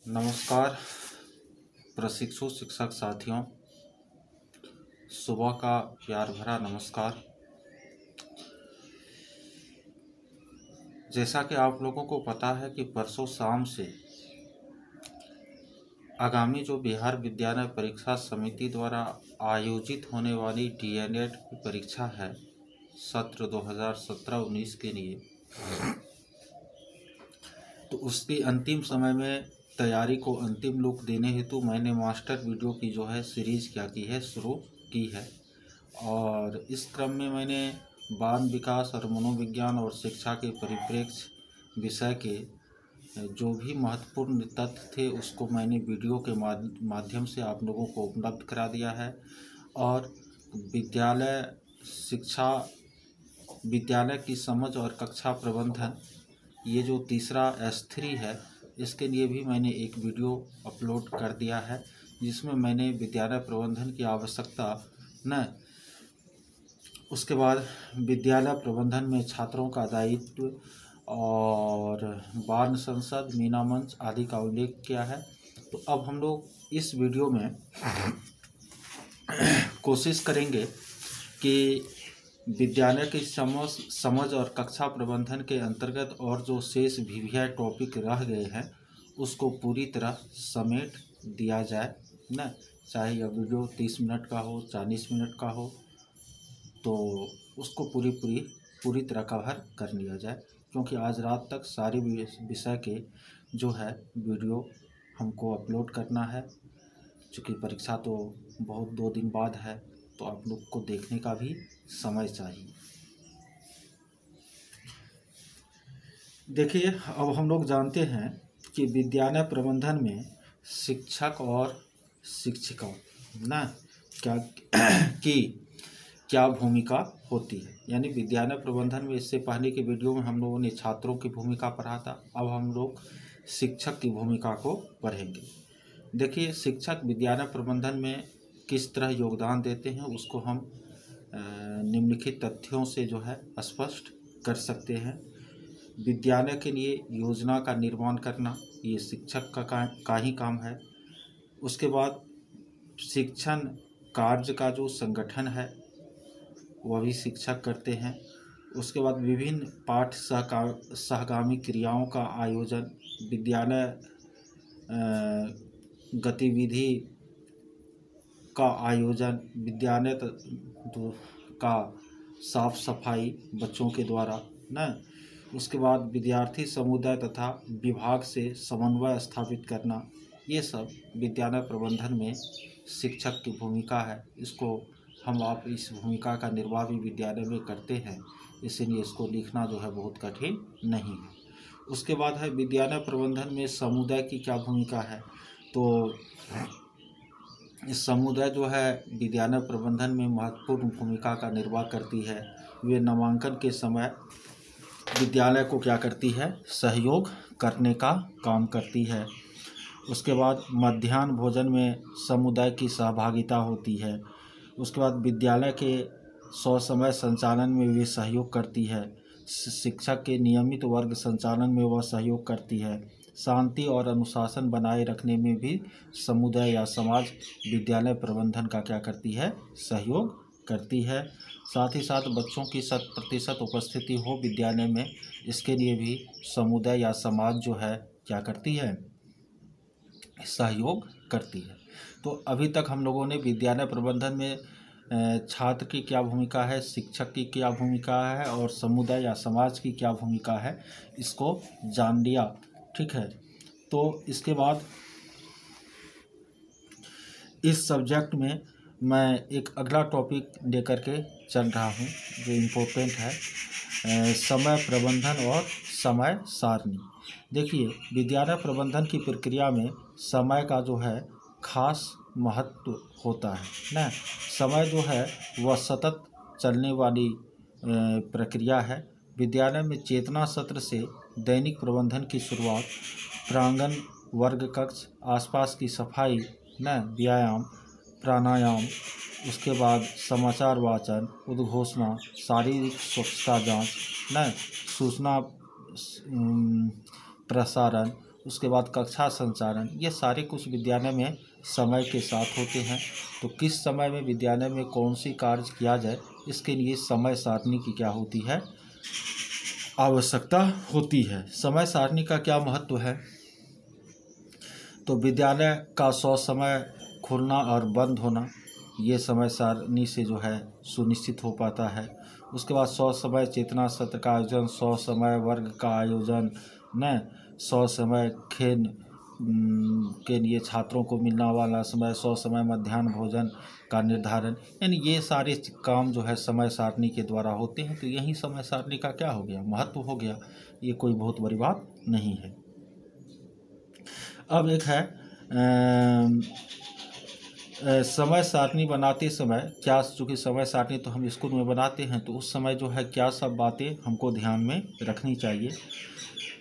नमस्कार प्रशिक्षु शिक्षक साथियों, सुबह का प्यार भरा नमस्कार। जैसा कि आप लोगों को पता है कि परसों शाम से आगामी जो बिहार विद्यालय परीक्षा समिति द्वारा आयोजित होने वाली डीएलएड की परीक्षा है सत्र 2017-19 के लिए, तो उसकी अंतिम समय में तैयारी को अंतिम लुक देने हेतु मैंने मास्टर वीडियो की जो है सीरीज क्या की है शुरू की है। और इस क्रम में मैंने बाल विकास और मनोविज्ञान और शिक्षा के परिप्रेक्ष्य विषय के जो भी महत्वपूर्ण तथ्य थे उसको मैंने वीडियो के माध्यम से आप लोगों को उपलब्ध करा दिया है। और विद्यालय शिक्षा, विद्यालय की समझ और कक्षा प्रबंधन, ये जो तीसरा S3 है, इसके लिए भी मैंने एक वीडियो अपलोड कर दिया है, जिसमें मैंने विद्यालय प्रबंधन की आवश्यकता न, उसके बाद विद्यालय प्रबंधन में छात्रों का दायित्व और बाल संसद, मीना मंच आदि का उल्लेख किया है। तो अब हम लोग इस वीडियो में कोशिश करेंगे कि विद्यालय की समझ और कक्षा प्रबंधन के अंतर्गत और जो शेष VVI टॉपिक रह गए हैं उसको पूरी तरह समेट दिया जाए न, चाहे यह वीडियो 30 मिनट का हो, 40 मिनट का हो, तो उसको पूरी तरह कवर कर लिया जाए, क्योंकि आज रात तक सारी विषय के जो है वीडियो हमको अपलोड करना है। चूँकि परीक्षा तो बहुत 2 दिन बाद है, तो आप लोग को देखने का भी समय चाहिए। देखिए, अब हम लोग जानते हैं कि विद्यालय प्रबंधन में शिक्षक और शिक्षिका ना क्या भूमिका होती है। यानी विद्यालय प्रबंधन में इससे पहले के वीडियो में हम लोगों ने छात्रों की भूमिका पढ़ा था, अब हम लोग शिक्षक की भूमिका को पढ़ेंगे। देखिए, शिक्षक विद्यालय प्रबंधन में किस तरह योगदान देते हैं उसको हम निम्नलिखित तथ्यों से जो है स्पष्ट कर सकते हैं। विद्यालय के लिए योजना का निर्माण करना ये शिक्षक का ही काम है। उसके बाद शिक्षण कार्य का जो संगठन है वह भी शिक्षक करते हैं। उसके बाद विभिन्न पाठ सहगामी क्रियाओं का आयोजन, विद्यालय गतिविधि का आयोजन, विद्यालय का साफ सफाई बच्चों के द्वारा न, उसके बाद विद्यार्थी समुदाय तथा विभाग से समन्वय स्थापित करना, ये सब विद्यालय प्रबंधन में शिक्षक की भूमिका है। इसको आप इस भूमिका का निर्वाह भी विद्यालय में करते हैं, इसीलिए इसको लिखना जो है बहुत कठिन नहीं है। उसके बाद है विद्यालय प्रबंधन में समुदाय की क्या भूमिका है। तो इस समुदाय जो है विद्यालय प्रबंधन में महत्वपूर्ण भूमिका का निर्वाह करती है। वे नामांकन के समय विद्यालय को क्या करती है, सहयोग करने का काम करती है। उसके बाद मध्याह्न भोजन में समुदाय की सहभागिता होती है। उसके बाद विद्यालय के ससमय संचालन में वे सहयोग करती है। शिक्षक के नियमित वर्ग संचालन में वह सहयोग करती है। शांति और अनुशासन बनाए रखने में भी समुदाय या समाज विद्यालय प्रबंधन का क्या करती है, सहयोग करती है। साथ ही साथ बच्चों की 100% उपस्थिति हो विद्यालय में, इसके लिए भी समुदाय या समाज जो है क्या करती है, सहयोग करती है। तो अभी तक हम लोगों ने विद्यालय प्रबंधन में छात्र की क्या भूमिका है, शिक्षक की क्या भूमिका है और समुदाय या समाज की क्या भूमिका है, इसको जान लिया। ठीक है, तो इसके बाद इस सब्जेक्ट में मैं एक अगला टॉपिक लेकर के चल रहा हूँ जो इम्पोर्टेंट है, समय प्रबंधन और समय सारणी। देखिए, विद्यालय प्रबंधन की प्रक्रिया में समय का जो है खास महत्व होता है ना। समय जो है वह सतत चलने वाली प्रक्रिया है। विद्यालय में चेतना सत्र से दैनिक प्रबंधन की शुरुआत, प्रांगण, वर्ग कक्ष, आसपास की सफाई न, व्यायाम, प्राणायाम, उसके बाद समाचार वाचन, उद्घोषणा, शारीरिक स्वच्छता जांच न, सूचना प्रसारण, उसके बाद कक्षा संचालन, ये सारे कुछ विद्यालय में समय के साथ होते हैं। तो किस समय में विद्यालय में कौन सी कार्य किया जाए, इसके लिए समय सारणी की क्या होती है, आवश्यकता होती है। समय सारणी का क्या महत्व है, तो विद्यालय का समय खुलना और बंद होना, ये समय सारणी से जो है सुनिश्चित हो पाता है। उसके बाद 100 समय चेतना सत्र का आयोजन, 100 समय वर्ग का आयोजन, न 100 समय खेल के लिए छात्रों को मिलने वाला समय, 100 समय मध्याह्न भोजन का निर्धारण, यानी ये सारे काम जो है समय सारणी के द्वारा होते हैं। तो यही समय सारणी का क्या हो गया, महत्व हो गया। ये कोई बहुत बड़ी बात नहीं है। अब एक है समय सारणी बनाते समय क्या, चूँकि समय सारणी तो हम स्कूल में बनाते हैं, तो उस समय जो है क्या सब बातें हमको ध्यान में रखनी चाहिए।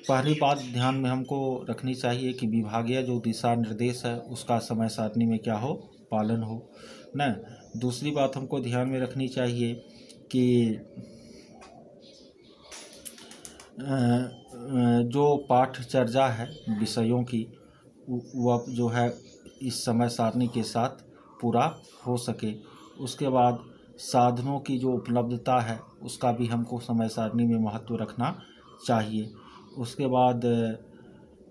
पहली बात ध्यान में हमको रखनी चाहिए कि विभागीय जो दिशा निर्देश है उसका समय सारणी में क्या हो, पालन हो न। दूसरी बात हमको ध्यान में रखनी चाहिए कि जो पाठचर्या है विषयों की, वह जो है इस समय सारणी के साथ पूरा हो सके। उसके बाद साधनों की जो उपलब्धता है उसका भी हमको समय सारणी में महत्व रखना चाहिए। उसके बाद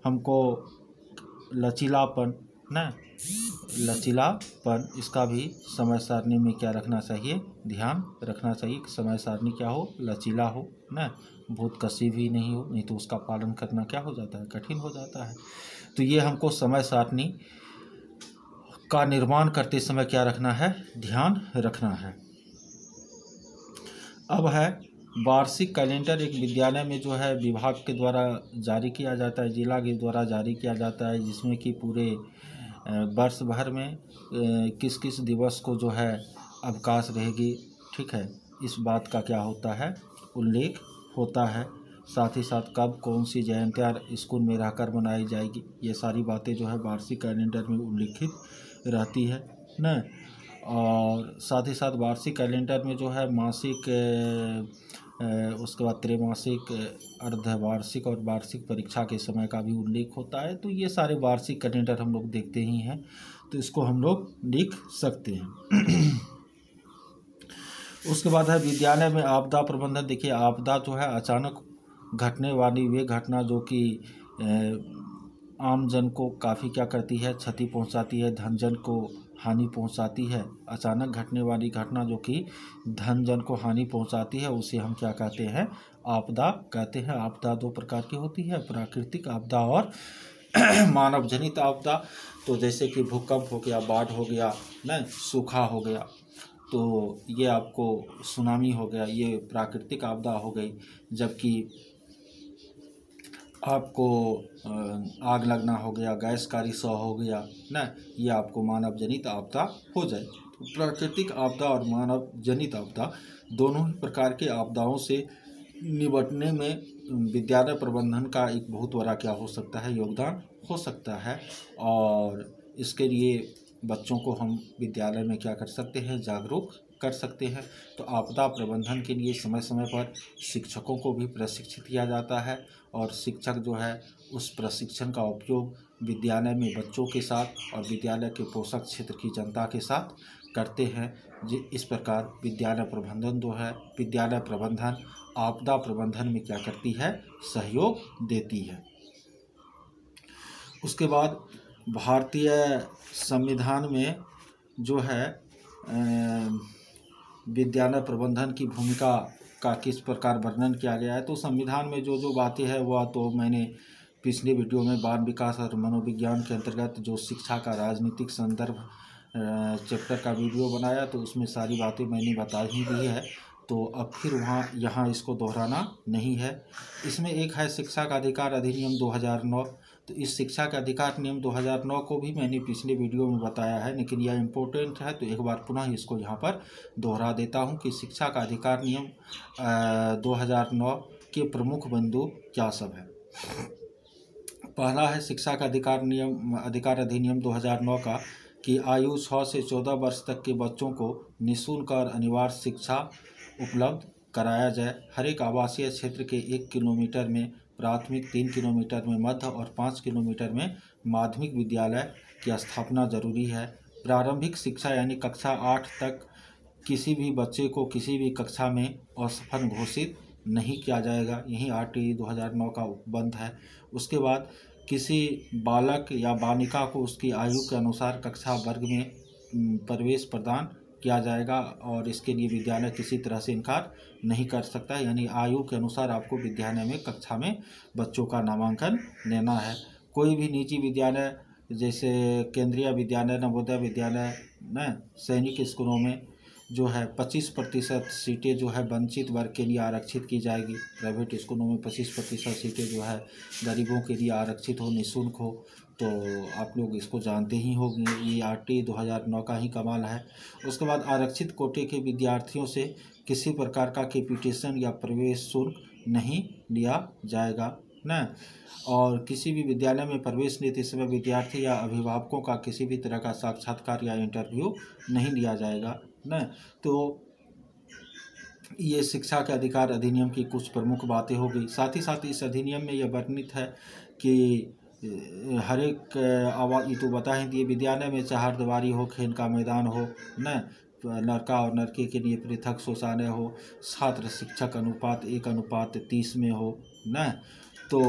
हमको लचीलापन न, लचीलापन इसका भी समय सारणी में क्या रखना चाहिए, ध्यान रखना चाहिए कि समय सारणी क्या हो, लचीला हो न, बहुत कसी भी नहीं हो, नहीं तो उसका पालन करना क्या हो जाता है, कठिन हो जाता है। तो ये हमको समय सारणी का निर्माण करते समय क्या रखना है, ध्यान रखना है। अब है वार्षिक कैलेंडर। एक विद्यालय में जो है विभाग के द्वारा जारी किया जाता है, जिला के द्वारा जारी किया जाता है, जिसमें कि पूरे वर्ष भर में किस किस दिवस को जो है अवकाश रहेगी, ठीक है, इस बात का क्या होता है, उल्लेख होता है। साथ ही साथ कब कौन सी जयंतियाँ स्कूल में रहकर मनाई जाएगी, ये सारी बातें जो है वार्षिक कैलेंडर में उल्लिखित रहती है न। और साथ ही साथ वार्षिक कैलेंडर में जो है मासिक, उसके बाद त्रैमासिक, अर्धवार्षिक और वार्षिक परीक्षा के समय का भी उल्लेख होता है। तो ये सारे वार्षिक कैलेंडर हम लोग देखते ही हैं, तो इसको हम लोग लिख सकते हैं। उसके बाद है विद्यालय में आपदा प्रबंधन। देखिए, आपदा जो है अचानक घटने वाली वे घटना जो कि आम जन को काफ़ी क्या करती है, क्षति पहुंचाती है, धन जन को हानि पहुंचाती है। अचानक घटने वाली घटना जो कि धन जन को हानि पहुंचाती है, उसे हम क्या कहते हैं, आपदा कहते हैं। आपदा दो प्रकार की होती है, प्राकृतिक आपदा और मानव जनित आपदा। तो जैसे कि भूकंप हो गया, बाढ़ हो गया न, सूखा हो गया, तो ये आपको सुनामी हो गया, ये प्राकृतिक आपदा हो गई। जबकि आपको आग लगना हो गया, गैस का रिसाव हो गया न, ये आपको मानव जनित आपदा हो जाए। तो प्राकृतिक आपदा और मानव जनित आपदा दोनों ही प्रकार के आपदाओं से निपटने में विद्यालय प्रबंधन का एक बहुत बड़ा क्या हो सकता है, योगदान हो सकता है। और इसके लिए बच्चों को हम विद्यालय में क्या कर सकते हैं, जागरूक कर सकते हैं। तो आपदा प्रबंधन के लिए समय समय पर शिक्षकों को भी प्रशिक्षित किया जाता है, और शिक्षक जो है उस प्रशिक्षण का उपयोग विद्यालय में बच्चों के साथ और विद्यालय के पोषक क्षेत्र की जनता के साथ करते हैं। इस प्रकार विद्यालय प्रबंधन जो है, विद्यालय प्रबंधन आपदा प्रबंधन में क्या करती है, सहयोग देती है। उसके बाद भारतीय संविधान में जो है विद्यालय प्रबंधन की भूमिका का किस प्रकार वर्णन किया गया है। तो संविधान में जो जो बातें हैं वह तो मैंने पिछले वीडियो में बाल विकास और मनोविज्ञान के अंतर्गत जो शिक्षा का राजनीतिक संदर्भ चैप्टर का वीडियो बनाया, तो उसमें सारी बातें मैंने बता ही दी है, तो अब फिर यहाँ इसको दोहराना नहीं है। इसमें एक है शिक्षा का अधिकार अधिनियम 2009। तो इस शिक्षा का अधिकार नियम 2009 को भी मैंने पिछले वीडियो में बताया है, लेकिन यह इम्पोर्टेंट है तो एक बार पुनः इसको यहाँ पर दोहरा देता हूँ कि शिक्षा का अधिकार नियम 2009 के प्रमुख बिंदु क्या सब है। पहला है शिक्षा का अधिकार अधिनियम 2009 का कि आयु 6 से 14 वर्ष तक के बच्चों को निःशुल्क और अनिवार्य शिक्षा उपलब्ध कराया जाए। हर एक आवासीय क्षेत्र के 1 किलोमीटर में प्राथमिक, 3 किलोमीटर में मध्य और 5 किलोमीटर में माध्यमिक विद्यालय की स्थापना जरूरी है। प्रारंभिक शिक्षा यानी कक्षा 8 तक किसी भी बच्चे को किसी भी कक्षा में असफल घोषित नहीं किया जाएगा। यही RTE 2009 का उपबंध है। उसके बाद किसी बालक या बालिका को उसकी आयु के अनुसार कक्षा वर्ग में प्रवेश प्रदान किया जाएगा और इसके लिए विद्यालय किसी तरह से इनकार नहीं कर सकता है। यानी आयु के अनुसार आपको विद्यालय में कक्षा में बच्चों का नामांकन लेना है। कोई भी निजी विद्यालय जैसे केंद्रीय विद्यालय, नवोदय विद्यालय न सैनिक स्कूलों में जो है 25% सीटें जो है वंचित वर्ग के लिए आरक्षित की जाएगी। प्राइवेट स्कूलों में 25% सीटें जो है गरीबों के लिए आरक्षित हो, निःशुल्क हो। तो आप लोग इसको जानते ही होंगे, ये RTE 2009 का ही कमाल है। उसके बाद आरक्षित कोटे के विद्यार्थियों से किसी प्रकार का कैपिटेशन या प्रवेश शुल्क नहीं लिया जाएगा न। और किसी भी विद्यालय में प्रवेश लेते समय विद्यार्थी या अभिभावकों का किसी भी तरह का साक्षात्कार या इंटरव्यू नहीं लिया जाएगा न। तो ये शिक्षा के अधिकार अधिनियम की कुछ प्रमुख बातें हो गई। साथ ही साथ इस अधिनियम में यह वर्णित है कि हर एक आवाज़ ये तो बता ही दिए, विद्यालय में चारदीवारी हो, खेल का मैदान हो न, लड़का और लड़के के लिए पृथक शौचालय हो, छात्र शिक्षक अनुपात 1:30 में हो न। तो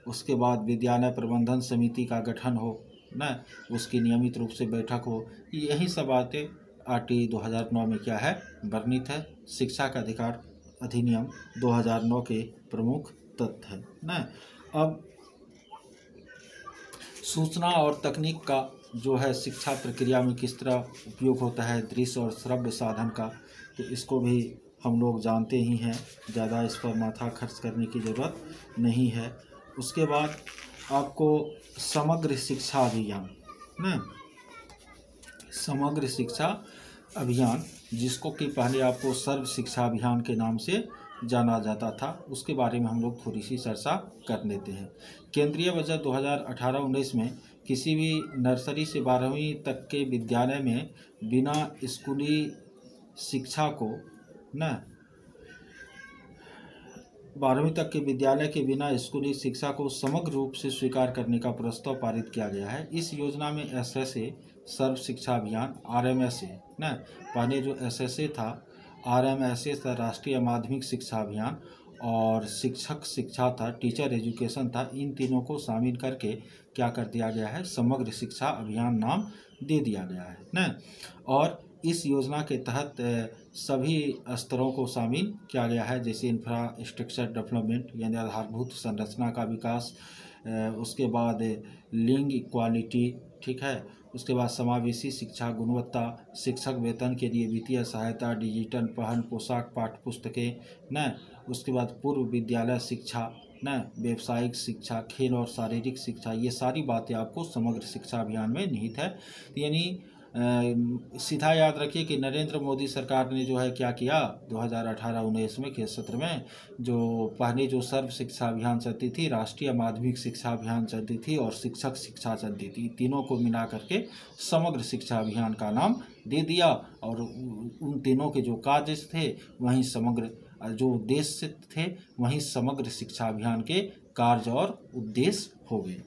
उसके बाद विद्यालय प्रबंधन समिति का गठन हो न, उसकी नियमित रूप से बैठक हो। यही सब बातें RTE 2009 में क्या है वर्णित है। शिक्षा का अधिकार अधिनियम 2009 के प्रमुख तथ्य है न। अब सूचना और तकनीक का जो है शिक्षा प्रक्रिया में किस तरह उपयोग होता है, दृश्य और श्रव्य साधन का, तो इसको भी हम लोग जानते ही हैं, ज़्यादा इस पर माथा खर्च करने की ज़रूरत नहीं है। उसके बाद आपको समग्र शिक्षा अभियान न, समग्र शिक्षा अभियान जिसको कि पहले आपको सर्व शिक्षा अभियान के नाम से जाना जाता था, उसके बारे में हम लोग थोड़ी सी चर्चा कर लेते हैं। केंद्रीय बजट 2018-19 में किसी भी नर्सरी से 12वीं तक के विद्यालय में बिना स्कूली शिक्षा को न 12वीं तक के विद्यालय के बिना स्कूली शिक्षा को समग्र रूप से स्वीकार करने का प्रस्ताव पारित किया गया है। इस योजना में SSA सर्व शिक्षा अभियान, RMSA न, पहले जो SSA था, RMSA था राष्ट्रीय माध्यमिक शिक्षा अभियान, और शिक्षक शिक्षा था, टीचर एजुकेशन था। इन तीनों को शामिल करके क्या कर दिया गया है, समग्र शिक्षा अभियान नाम दे दिया गया है न। और इस योजना के तहत सभी स्तरों को शामिल किया गया है, जैसे इंफ्रास्ट्रक्चर डेवलपमेंट यानी आधारभूत संरचना का विकास, उसके बाद लिंग इक्वालिटी, ठीक है, उसके बाद समावेशी शिक्षा, गुणवत्ता, शिक्षक वेतन के लिए वित्तीय सहायता, डिजिटल पहल, पोशाक, पाठ्य पुस्तकें न, उसके बाद पूर्व विद्यालय शिक्षा न, व्यावसायिक शिक्षा, खेल और शारीरिक शिक्षा, ये सारी बातें आपको समग्र शिक्षा अभियान में निहित है। यानी सीधा याद रखिए कि नरेंद्र मोदी सरकार ने जो है क्या किया, 2018-19 में के सत्र में जो पहले जो सर्व शिक्षा अभियान चलती थी, राष्ट्रीय माध्यमिक शिक्षा अभियान चलती थी और शिक्षक शिक्षा चलती थी, तीनों को मिला करके समग्र शिक्षा अभियान का नाम दे दिया। और उन तीनों के जो कार्य थे वहीं समग्र, जो उद्देश्य थे वहीं समग्र शिक्षा अभियान के कार्य और उद्देश्य हो गए।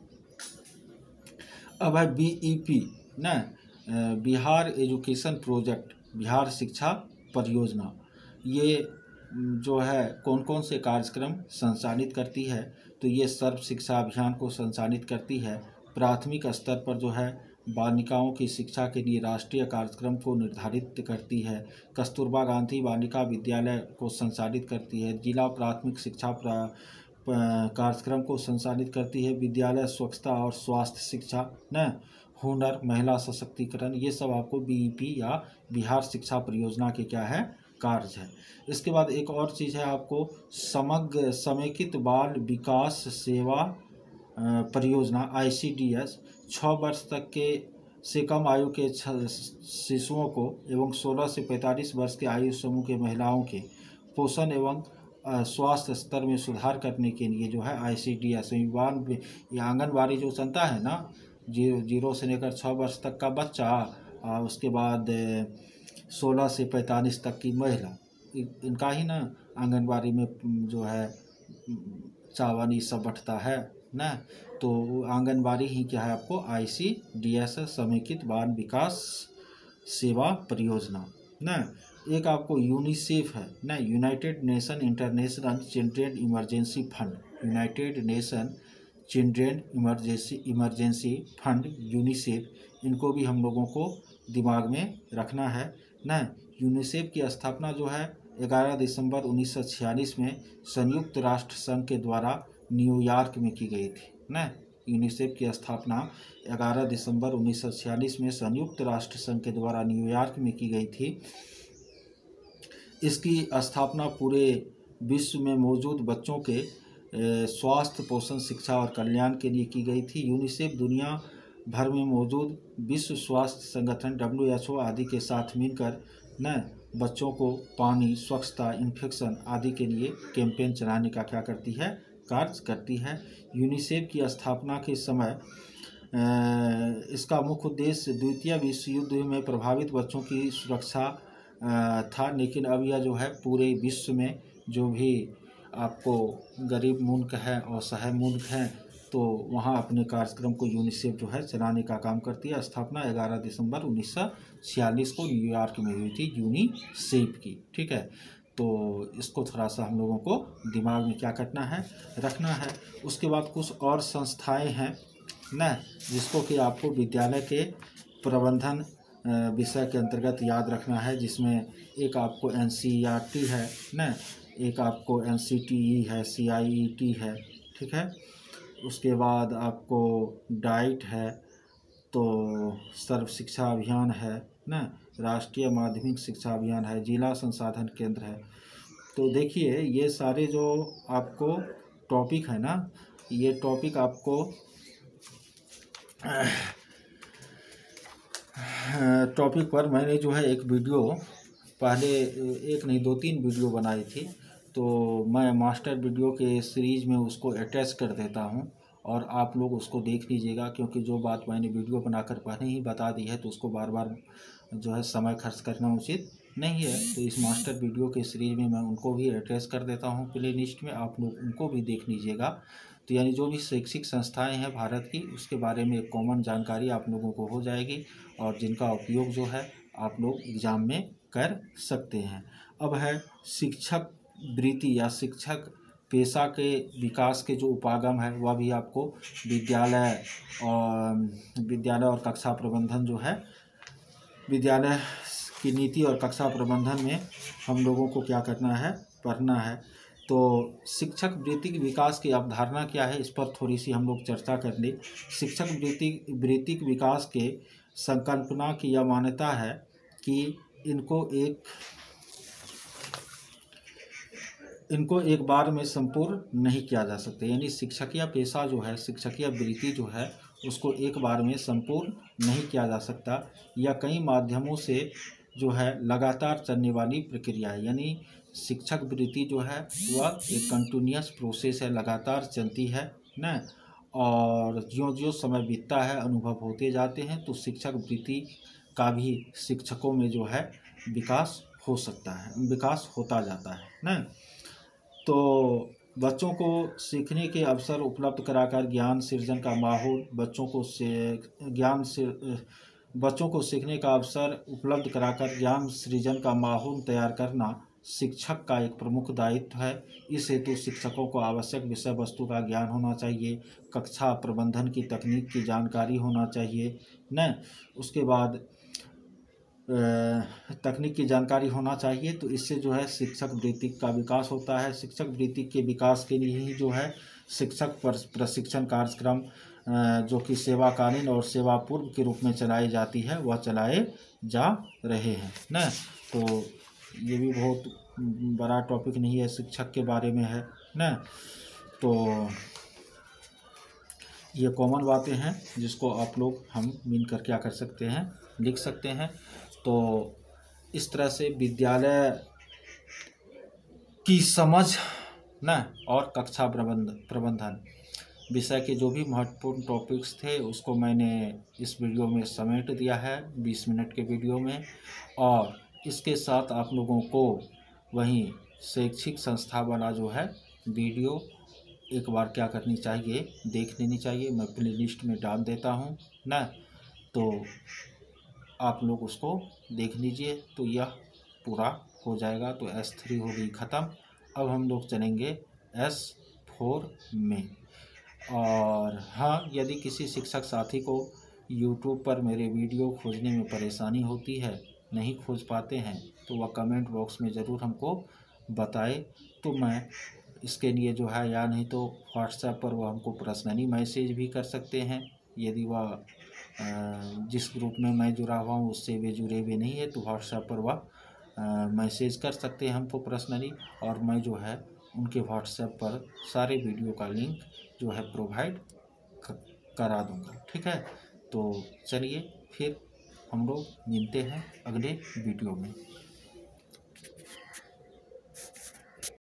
अब है BEP न, बिहार एजुकेशन प्रोजेक्ट, बिहार शिक्षा परियोजना। ये जो है कौन कौन से कार्यक्रम संचालित करती है, तो ये सर्व शिक्षा अभियान को संचालित करती है। प्राथमिक स्तर पर जो है बालिकाओं की शिक्षा के लिए राष्ट्रीय कार्यक्रम को निर्धारित करती है। कस्तूरबा गांधी बालिका विद्यालय को संचालित करती है। जिला प्राथमिक शिक्षा कार्यक्रम को संचालित करती है। विद्यालय स्वच्छता और स्वास्थ्य शिक्षा न, हुनर, महिला सशक्तिकरण, ये सब आपको BEP या बिहार शिक्षा परियोजना के क्या है, कार्य है। इसके बाद एक और चीज़ है आपको समग्र समेकित बाल विकास सेवा परियोजना ICDS। 6 वर्ष तक के से कम आयु के शिशुओं को एवं 16 से 45 वर्ष के आयु समूह के महिलाओं के पोषण एवं स्वास्थ्य स्तर में सुधार करने के लिए जो है ICDS आंगनबाड़ी जो चलता है ना, 0 से लेकर 6 वर्ष तक का बच्चा, उसके बाद 16 से 45 तक की महिला, इनका ही ना आंगनबाड़ी में जो है चावल ये सब बंटता है ना। तो आंगनबाड़ी ही क्या है आपको ICDS समेकित बाल विकास सेवा परियोजना ना। एक आपको यूनिसेफ है ना, United nation international children emergency fund, United nation children emergency fund UNICEF, इनको भी हम लोगों को दिमाग में रखना है ना। यूनिसेफ की स्थापना जो है 11 दिसंबर 1946 में संयुक्त राष्ट्र संघ के द्वारा न्यूयॉर्क में की गई थी ना। यूनिसेफ की स्थापना 11 दिसंबर 1946 में संयुक्त राष्ट्र संघ के द्वारा न्यूयॉर्क में की गई थी। इसकी स्थापना पूरे विश्व में मौजूद बच्चों के स्वास्थ्य, पोषण, शिक्षा और कल्याण के लिए की गई थी। यूनिसेफ दुनिया भर में मौजूद विश्व स्वास्थ्य संगठन WHO आदि के साथ मिलकर न बच्चों को पानी, स्वच्छता, इन्फेक्शन आदि के लिए कैंपेन चलाने का क्या करती है, कार्य करती है। यूनिसेफ की स्थापना के समय इसका मुख्य उद्देश्य द्वितीय विश्व युद्ध में प्रभावित बच्चों की सुरक्षा था, लेकिन अब यह जो है पूरे विश्व में जो भी आपको गरीब मुल्क है और असहाय मुल्क हैं तो वहाँ अपने कार्यक्रम को यूनिसेफ जो है चलाने का काम करती है। स्थापना 11 दिसंबर 1946 को न्यूयॉर्क में हुई थी यूनिसेफ की, ठीक है। तो इसको थोड़ा सा हम लोगों को दिमाग में क्या करना है, रखना है। उसके बाद कुछ और संस्थाएं हैं ना, जिसको कि आपको विद्यालय के प्रबंधन विषय के अंतर्गत याद रखना है, जिसमें एक आपको NCERT है ना, एक आपको NCTE है, CIET है, ठीक है। उसके बाद आपको डाइट है, तो सर्व शिक्षा अभियान है ना, राष्ट्रीय माध्यमिक शिक्षा अभियान है, जिला संसाधन केंद्र है। तो देखिए ये सारे जो आपको टॉपिक है ना, ये टॉपिक आपको टॉपिक पर मैंने जो है एक वीडियो पहले, एक नहीं 2-3 वीडियो बनाई थी, तो मैं मास्टर वीडियो के सीरीज़ में उसको अटैच कर देता हूं और आप लोग उसको देख लीजिएगा, क्योंकि जो बात मैंने वीडियो बनाकर पहले ही बता दी है तो उसको बार बार जो है समय खर्च करना उचित नहीं है। तो इस मास्टर वीडियो के सीरीज़ में मैं उनको भी अटैच कर देता हूं प्ले लिस्ट में, आप लोग उनको भी देख लीजिएगा। तो यानी जो भी शैक्षिक संस्थाएं हैं भारत की, उसके बारे में एक कॉमन जानकारी आप लोगों को हो जाएगी और जिनका उपयोग जो है आप लोग एग्ज़ाम में कर सकते हैं। अब है शिक्षक वृत्ति या शिक्षक पेशा के विकास के जो उपागम है, वह भी आपको विद्यालय और कक्षा प्रबंधन जो है, विद्यालय की नीति और कक्षा प्रबंधन में हम लोगों को क्या करना है, पढ़ना है। तो शिक्षक वृत्ति के विकास की अवधारणा क्या है, इस पर थोड़ी सी हम लोग चर्चा कर ले। शिक्षक वृत्ति के विकास के संकल्पना की यह मान्यता है कि इनको एक बार में संपूर्ण नहीं किया जा सकता। यानी शिक्षकीय पेशा जो है, शिक्षकीय वृत्ति जो है, उसको एक बार में संपूर्ण नहीं किया जा सकता। या कई माध्यमों से जो है लगातार चलने वाली प्रक्रिया है। यानी शिक्षक वृत्ति जो है वह एक कंटिन्यूअस प्रोसेस है, लगातार चलती है ना। और ज्यों-ज्यों समय बीतता है, अनुभव होते जाते हैं, तो शिक्षक वृत्ति का भी शिक्षकों में जो है विकास हो सकता है, विकास होता जाता है ना। तो बच्चों को सीखने के अवसर उपलब्ध कराकर ज्ञान सृजन का माहौल, बच्चों को सीखने का अवसर उपलब्ध कराकर ज्ञान सृजन का माहौल तैयार करना शिक्षक का एक प्रमुख दायित्व है। इस हेतु शिक्षकों को आवश्यक विषय वस्तु का ज्ञान होना चाहिए, कक्षा प्रबंधन की तकनीक की जानकारी होना चाहिए न। उसके बाद तकनीक की जानकारी होना चाहिए, तो इससे जो है शिक्षक वृत्ति का विकास होता है। शिक्षक वृत्ति के विकास के लिए ही जो है शिक्षक प्रशिक्षण कार्यक्रम जो कि सेवाकालीन और सेवा पूर्व के रूप में चलाई जाती है, वह चलाए जा रहे हैं न। तो ये भी बहुत बड़ा टॉपिक नहीं है, शिक्षक के बारे में है न। तो ये कॉमन बातें हैं जिसको आप लोग हम मिलकर क्या कर सकते हैं, लिख सकते हैं। तो इस तरह से विद्यालय की समझ न और कक्षा प्रबंधन विषय के जो भी महत्वपूर्ण टॉपिक्स थे उसको मैंने इस वीडियो में समेट दिया है 20 मिनट के वीडियो में। और इसके साथ आप लोगों को वहीं शैक्षिक संस्था वाला जो है वीडियो एक बार क्या करनी चाहिए, देख लेनी चाहिए। मैं प्ले लिस्ट में डाल देता हूँ ना, तो आप लोग उसको देख लीजिए। तो यह पूरा हो जाएगा। तो S3 हो गई ख़त्म। अब हम लोग चलेंगे S4 में। और हाँ, यदि किसी शिक्षक साथी को यूट्यूब पर मेरे वीडियो खोजने में परेशानी होती है, नहीं खोज पाते हैं, तो वह कमेंट बॉक्स में ज़रूर हमको बताए। तो मैं इसके लिए जो है, या नहीं तो व्हाट्सएप पर वह हमको पर्सनली मैसेज भी कर सकते हैं। यदि वह जिस ग्रुप में मैं जुड़ा हुआ हूँ उससे वे जुड़े हुए नहीं है, तो व्हाट्सएप पर वह मैसेज कर सकते हैं हमको पर्सनली, और मैं जो है उनके व्हाट्सएप पर सारे वीडियो का लिंक जो है प्रोवाइड करा दूंगा। ठीक है, तो चलिए फिर हम लोग मिलते हैं अगले वीडियो में।